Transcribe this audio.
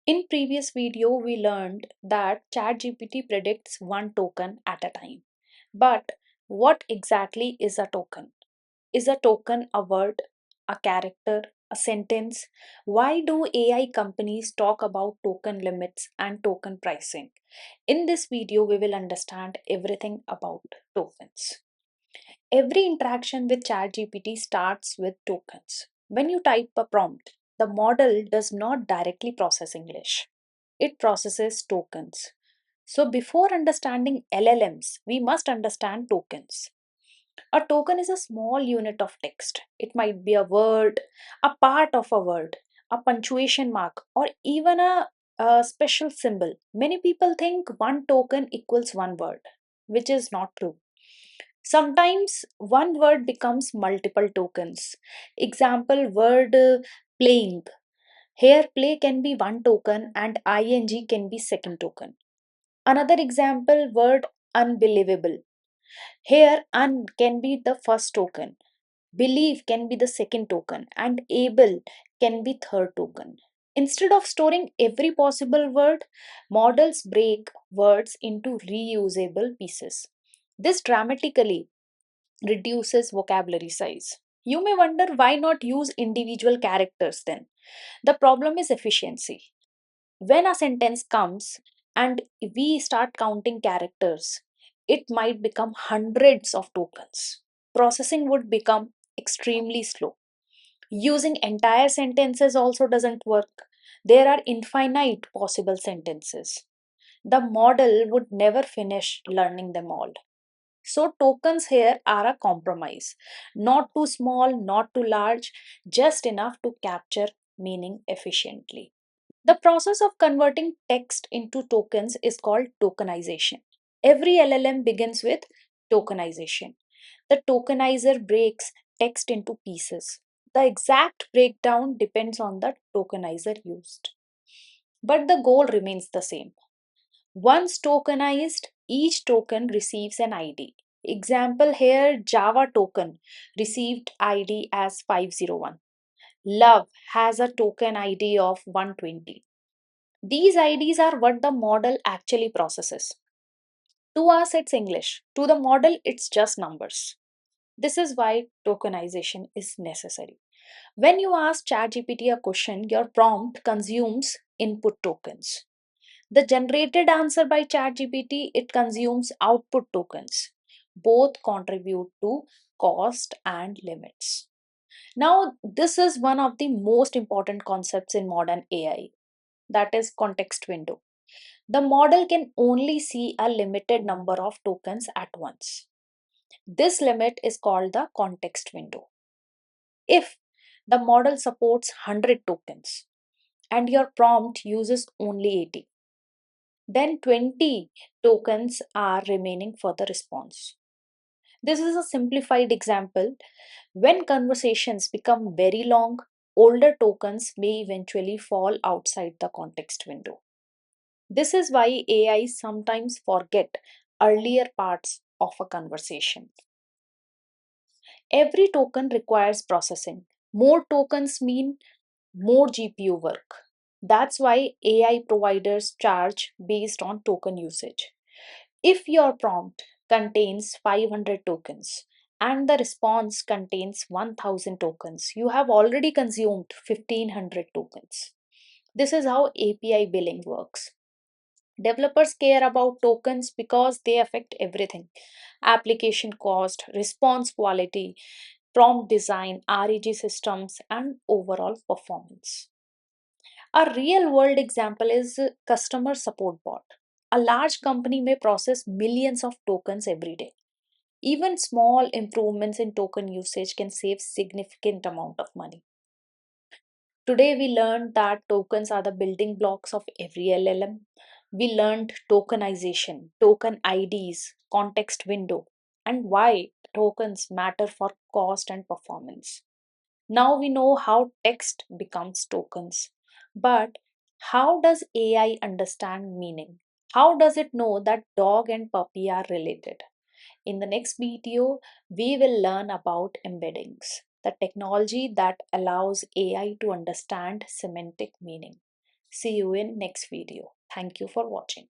In previous video, we learned that ChatGPT predicts one token at a time. But what exactly is a token? Is a token a word, a character, a sentence? Why do AI companies talk about token limits and token pricing? In this video, we will understand everything about tokens. Every interaction with ChatGPT starts with tokens. When you type a prompt, the model does not directly process English. It processes tokens. So before understanding LLMs, we must understand tokens. A token is a small unit of text. It might be a word, a part of a word, a punctuation mark, or even a special symbol. Many people think one token equals one word, which is not true. Sometimes one word becomes multiple tokens. Example word playing. Here play can be one token and ing can be second token. Another example word unbelievable. Here un can be the first token, believe can be the second token, and able can be third token. Instead of storing every possible word, models break words into reusable pieces. This dramatically reduces vocabulary size. You may wonder why not use individual characters then. The problem is efficiency. When a sentence comes and we start counting characters, it might become hundreds of tokens. Processing would become extremely slow. Using entire sentences also doesn't work. There are infinite possible sentences. The model would never finish learning them all. So, tokens here are a compromise. Not too small, not too large, just enough to capture meaning efficiently. The process of converting text into tokens is called tokenization. Every LLM begins with tokenization. The tokenizer breaks text into pieces. The exact breakdown depends on the tokenizer used. But the goal remains the same. Once tokenized, each token receives an ID. Example here Java token received ID as 501. Love has a token ID of 120. These IDs are what the model actually processes. To us, it's English. To the model, it's just numbers. This is why tokenization is necessary. When you ask ChatGPT a question, your prompt consumes input tokens. The generated answer by ChatGPT, it consumes output tokens. Both contribute to cost and limits. Now, this is one of the most important concepts in modern AI, that is context window. The model can only see a limited number of tokens at once. This limit is called the context window. If the model supports 100 tokens and your prompt uses only 80, then 20 tokens are remaining for the response. This is a simplified example. When conversations become very long, older tokens may eventually fall outside the context window. This is why AI sometimes forget earlier parts of a conversation. Every token requires processing. More tokens mean more GPU work. That's why AI providers charge based on token usage. If your prompt contains 500 tokens and the response contains 1000 tokens, you have already consumed 1500 tokens. This is how API billing works. Developers care about tokens because they affect everything: application cost, response quality, prompt design, REG systems, and overall performance. A real world example is customer support bot. A large company may process millions of tokens every day. Even small improvements in token usage can save significant amount of money. Today we learned that tokens are the building blocks of every LLM. We learned tokenization, token IDs, context window, and why tokens matter for cost and performance. Now we know how text becomes tokens. But how does AI understand meaning? How does it know that dog and puppy are related? In the next video, we will learn about embeddings, the technology that allows AI to understand semantic meaning. See you in next video. Thank you for watching.